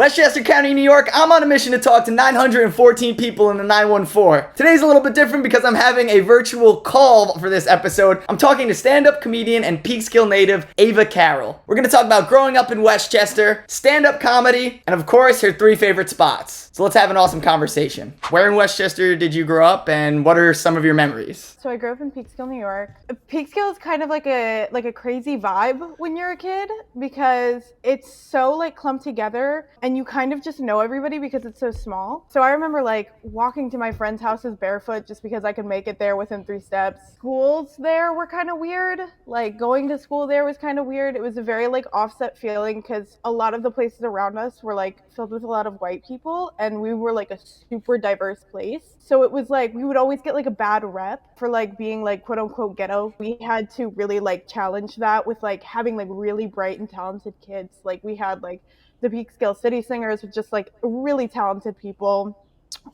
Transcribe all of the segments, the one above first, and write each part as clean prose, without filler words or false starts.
Westchester County, New York, I'm on a mission to talk to 914 people in the 914. Today's a little bit different because I'm having a virtual call for this episode. I'm talking to stand-up comedian and Peekskill native Ava Cairl. We're going to talk about growing up in Westchester, stand-up comedy, and of course, her 3 favorite spots. So let's have an awesome conversation. Where in Westchester did you grow up, and what are some of your memories? So I grew up in Peekskill, New York. Peekskill is kind of like a crazy vibe when you're a kid because it's so like clumped together and you kind of just know everybody because it's so small. So I remember like walking to my friends' houses barefoot just because I could make it there within 3 steps. Schools there were kind of weird. Like going to school there was kind of weird. It was a very like offset feeling because a lot of the places around us were like filled with a lot of white people and we were like a super diverse place. So it was like we would always get like a bad rep for like being like quote unquote ghetto. We had to really like challenge that with like having like really bright and talented kids. Like we had like the Peekskill City Singers with just like really talented people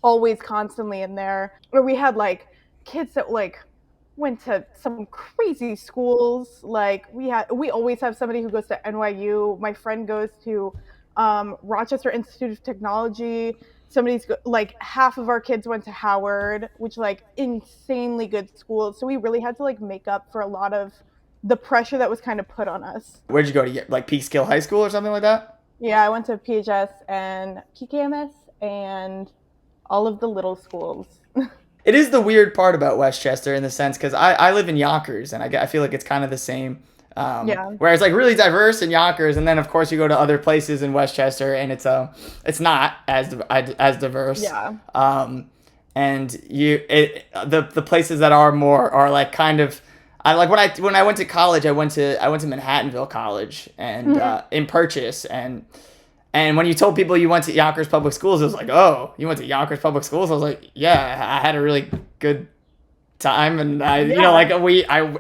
always constantly in there. Or we had like kids that like went to some crazy schools. Like we always have somebody who goes to NYU. My friend goes to Rochester Institute of Technology. Like half of our kids went to Howard, which like insanely good schools. So we really had to like make up for a lot of the pressure that was kind of put on us. Where'd you go to, like Peekskill High School or something like that? Yeah, I went to PHS and PKMS and all of the little schools. It is the weird part about Westchester in the sense because I live in Yonkers and I feel like it's kind of the same. Yeah. Where it's like really diverse in Yonkers, and then of course you go to other places in Westchester and it's not as diverse. Yeah. And the places that are more are like kind of. I like when I went to college, I went to Manhattanville College and in Purchase and when you told people you went to Yonkers Public Schools, it was like, oh, you went to Yonkers Public Schools? I was like, yeah, I had a really good time, and you know, like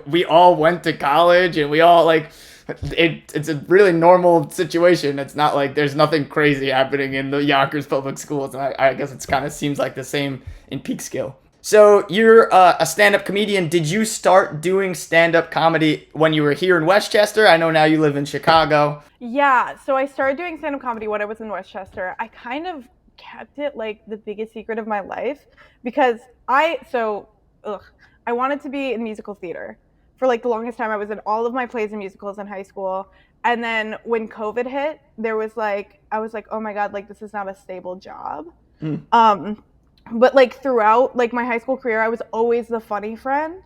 we all went to college, and we all like it's a really normal situation. It's not like there's nothing crazy happening in the Yonkers Public Schools, and I guess it's kind of seems like the same in Peekskill. So you're a stand-up comedian. Did you start doing stand-up comedy when you were here in Westchester? I know now you live in Chicago. Yeah, so I started doing stand-up comedy when I was in Westchester. I kind of kept it like the biggest secret of my life because I wanted to be in musical theater. For like the longest time, I was in all of my plays and musicals in high school. And then when COVID hit, I was like, oh my God, like this is not a stable job. But like throughout like my high school career, I was always the funny friend.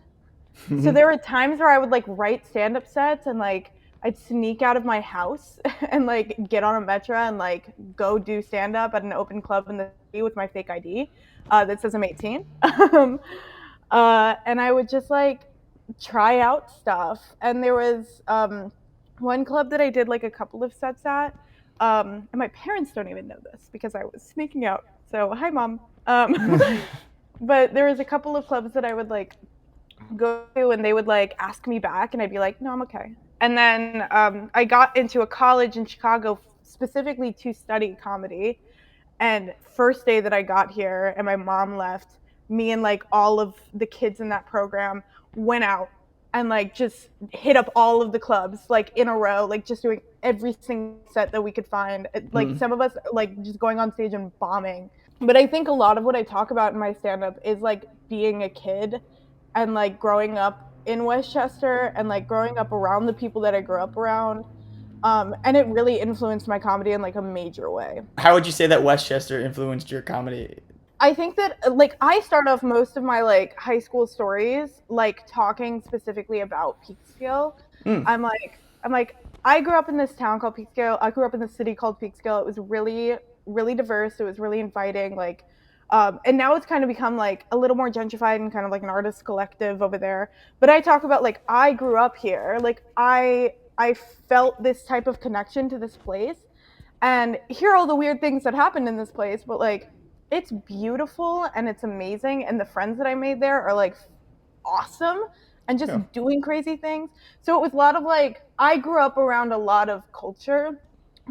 So there were times where I would like write stand-up sets and like I'd sneak out of my house and like get on a metro and like go do stand-up at an open club in the city with my fake ID that says I'm 18. And I would just like try out stuff. And there was one club that I did like a couple of sets at. And my parents don't even know this because I was sneaking out. So hi, Mom. But there was a couple of clubs that I would like go to and they would like ask me back and I'd be like, no, I'm okay. And then I got into a college in Chicago specifically to study comedy. And first day that I got here and my mom left, me and like all of the kids in that program went out and like just hit up all of the clubs like in a row, like just doing every single set that we could find. Like some of us like just going on stage and bombing. But I think a lot of what I talk about in my stand-up is like being a kid and like growing up in Westchester and like growing up around the people that I grew up around. And it really influenced my comedy in like a major way. How would you say that Westchester influenced your comedy? I think that like I start off most of my like high school stories like talking specifically about Peekskill. I'm like I grew up in this town called Peekskill. I grew up in this city called Peekskill. It was really diverse. It was really inviting. Like, and now it's kind of become like a little more gentrified and kind of like an artist collective over there. But I talk about like I grew up here. Like I felt this type of connection to this place, and here are all the weird things that happened in this place. But like, it's beautiful and it's amazing, and the friends that I made there are like awesome and just doing crazy things. So it was a lot of like I grew up around a lot of culture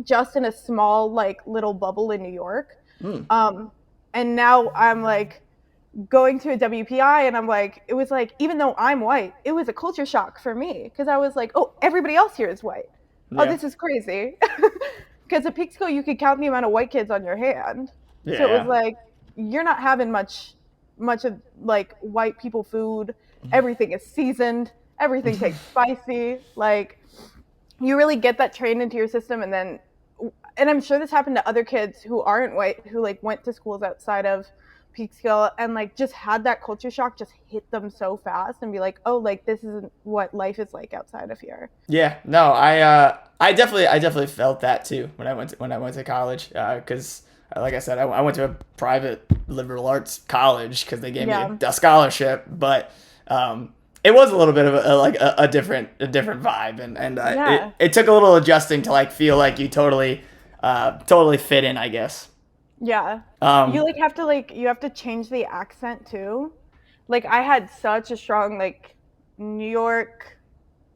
just in a small like little bubble in New York. And now I'm like going to a WPI and I'm like, it was like, even though I'm white, it was a culture shock for me because I was like, oh, everybody else here is white. Oh, this is crazy. because at Peekskill you could count the amount of white kids on your hand. So it was Yeah. like you're not having much of like white people food. Everything is seasoned. Everything tastes spicy. Like you really get that trained into your system, and I'm sure this happened to other kids who aren't white who like went to schools outside of Peekskill and like just had that culture shock just hit them so fast and be like, oh, like this isn't what life is like outside of here. Yeah, no, I definitely felt that too when I went to college, because like I said, I went to a private liberal arts college because they gave me Yeah. a scholarship, but it was a little bit of a different vibe, and Yeah. it took a little adjusting to like feel like you totally fit in, I guess. Yeah. You Um, like you have to change the accent too. Like I had such a strong like New York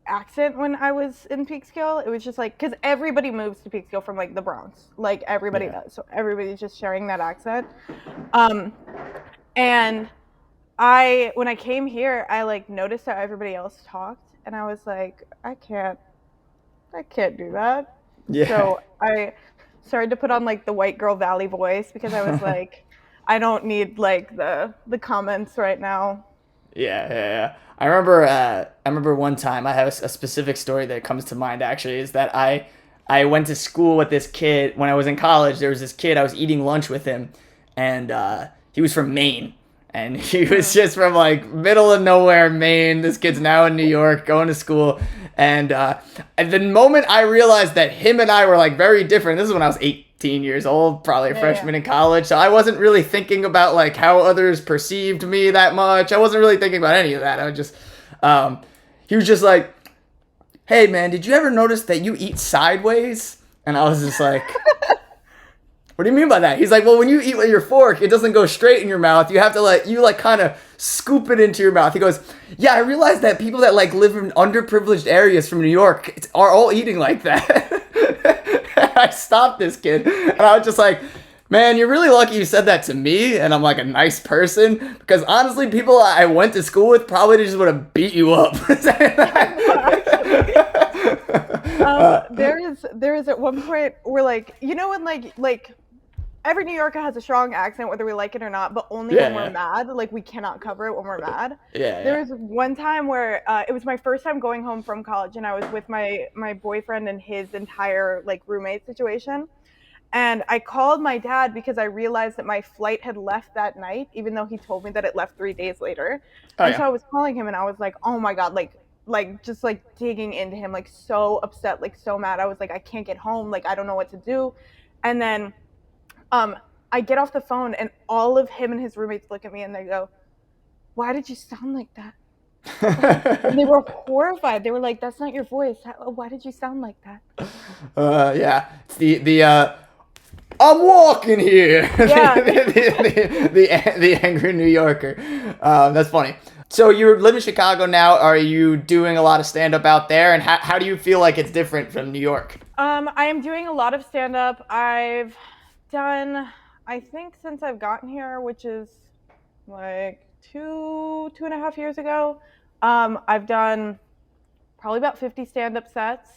accent when I was in Peekskill. It was just like because everybody moves to Peekskill from like the Bronx, like everybody yeah. does. So everybody's just sharing that accent. Um, and I when I came here, I like noticed how everybody else talked, and I was like, I can't do that. Yeah. So I started to put on like the white girl valley voice because I was like, I don't need like the comments right now. Yeah. I remember one time I have a specific story that comes to mind actually is that I went to school with this kid when I was in college. There was this kid I was eating lunch with him, and he was from Maine, and he was just from like middle of nowhere Maine. This kid's now in New York going to school, and the moment I realized that him and I were like very different. This is when I was 18 years old, probably a freshman in college. So I wasn't really thinking about like how others perceived me that much. I wasn't really thinking about any of that. I was just, he was just like, "Hey man, did you ever notice that you eat sideways?" And I was just like, "What do you mean by that?" He's like, "Well, when you eat with your fork, it doesn't go straight in your mouth. You have to like kind of scoop it into your mouth." He goes, "Yeah, I realized that people that like live in underprivileged areas from New York are all eating like that." I stopped this kid, and I was just like, "Man, you're really lucky you said that to me, and I'm like a nice person, because honestly, people I went to school with probably just would have beat you up." There is at one point where like you know when like every New Yorker has a strong accent whether we like it or not, but only when we're Yeah, mad. Like we cannot cover it when we're mad. There yeah. was one time where it was my first time going home from college, and I was with my boyfriend and his entire like roommate situation. And I called my dad because I realized that my flight had left that night, even though he told me that it left 3 days later. Oh And so yeah. I was calling him, and I was like, "Oh my god!" Like just like digging into him, like so upset, like so mad. I was like, "I can't get home. Like I don't know what to do." And then um, I get off the phone, and all of him and his roommates look at me, and they go, "Why did you sound like that?" And they were horrified. They were like, "That's not your voice. Why did you sound like that?" Yeah. It's the I'm walking here. Yeah. The angry New Yorker. That's funny. So you live in Chicago now. Are you doing a lot of stand up out there? And how do you feel like it's different from New York? I am doing a lot of stand up. I've done, I think, since I've gotten here, which is like 2.5 years ago. I've done probably about 50 stand up sets.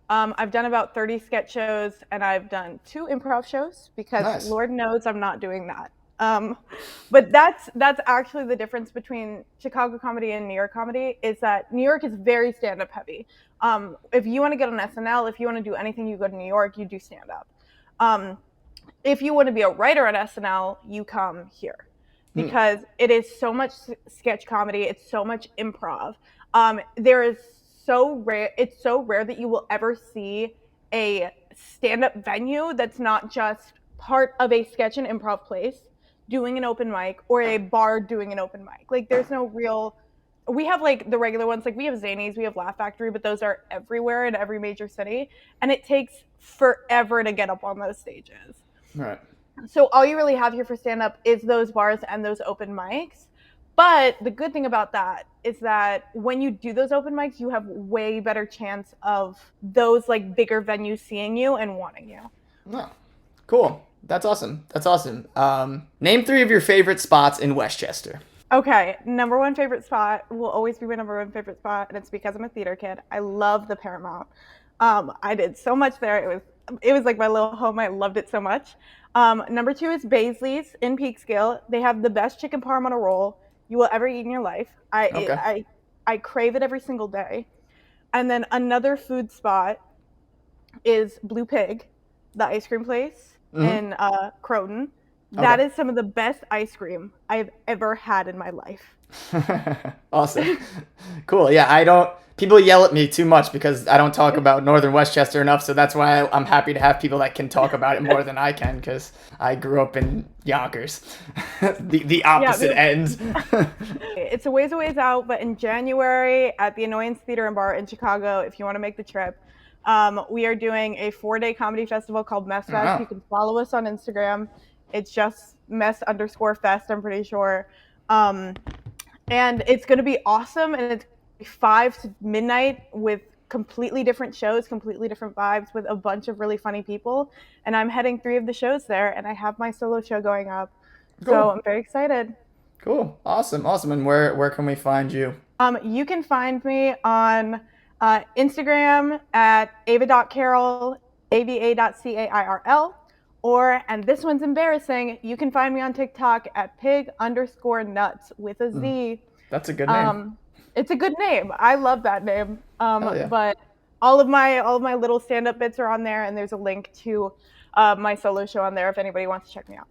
I've done about 30 sketch shows, and I've done 2 improv shows because Nice. Lord knows I'm not doing that. But that's actually the difference between Chicago comedy and New York comedy is that New York is very stand up heavy. If you want to get on SNL, if you want to do anything, you go to New York, you do stand up. Um, if you want to be a writer on SNL, you come here Hmm. because it is so much sketch comedy. It's so much improv. There is so rare. It's so rare that you will ever see a stand-up venue that's not just part of a sketch and improv place doing an open mic or a bar doing an open mic. Like there's no real. We have like the regular ones, like we have Zanies, we have Laugh Factory, but those are everywhere in every major city, and it takes forever to get up on those stages. All right. So all you really have here for stand up is those bars and those open mics. But the good thing about that is that when you do those open mics, you have way better chance of those like bigger venues seeing you and wanting you. No. Cool. That's awesome. That's awesome. Name 3 of your favorite spots in Westchester. Okay, number one favorite spot will always be my number one favorite spot, and it's because I'm a theater kid. I love the Paramount. I did so much there. It was it was like my little home. I loved it so much. Number two is Baisley's in Peekskill. They have the best chicken parm on a roll you will ever eat in your life. Okay. I crave it every single day. And then another food spot is Blue Pig, the ice cream place Hmm. in Croton. Okay. That is some of the best ice cream I've ever had in my life. Awesome. Cool. Yeah, I don't. People yell at me too much because I don't talk about Northern Westchester enough. So that's why I'm happy to have people that can talk about it more than I can because I grew up in Yonkers, the Yeah, opposite end. it's a ways out, but in January at the Annoyance Theater and Bar in Chicago, if you want to make the trip, we are doing a 4-day comedy festival called Mess Fest. Oh, You can follow us on Instagram. It's just mess_fest, I'm pretty sure. Um, and it's going to be awesome. And it's 5 to midnight with completely different shows, completely different vibes with a bunch of really funny people. And I'm heading 3 of the shows there, and I have my solo show going up. So cool. I'm very excited. Cool. Awesome. Awesome. And where can we find you? You can find me on Instagram at ava.cairl, ava.cairl, or, and this one's embarrassing, you can find me on TikTok at pig_nuts with a Mm, Z. that's a good name. Um, it's a good name. I love that name. Hell yeah. But all of my little stand up bits are on there, and there's a link to my solo show on there if anybody wants to check me out.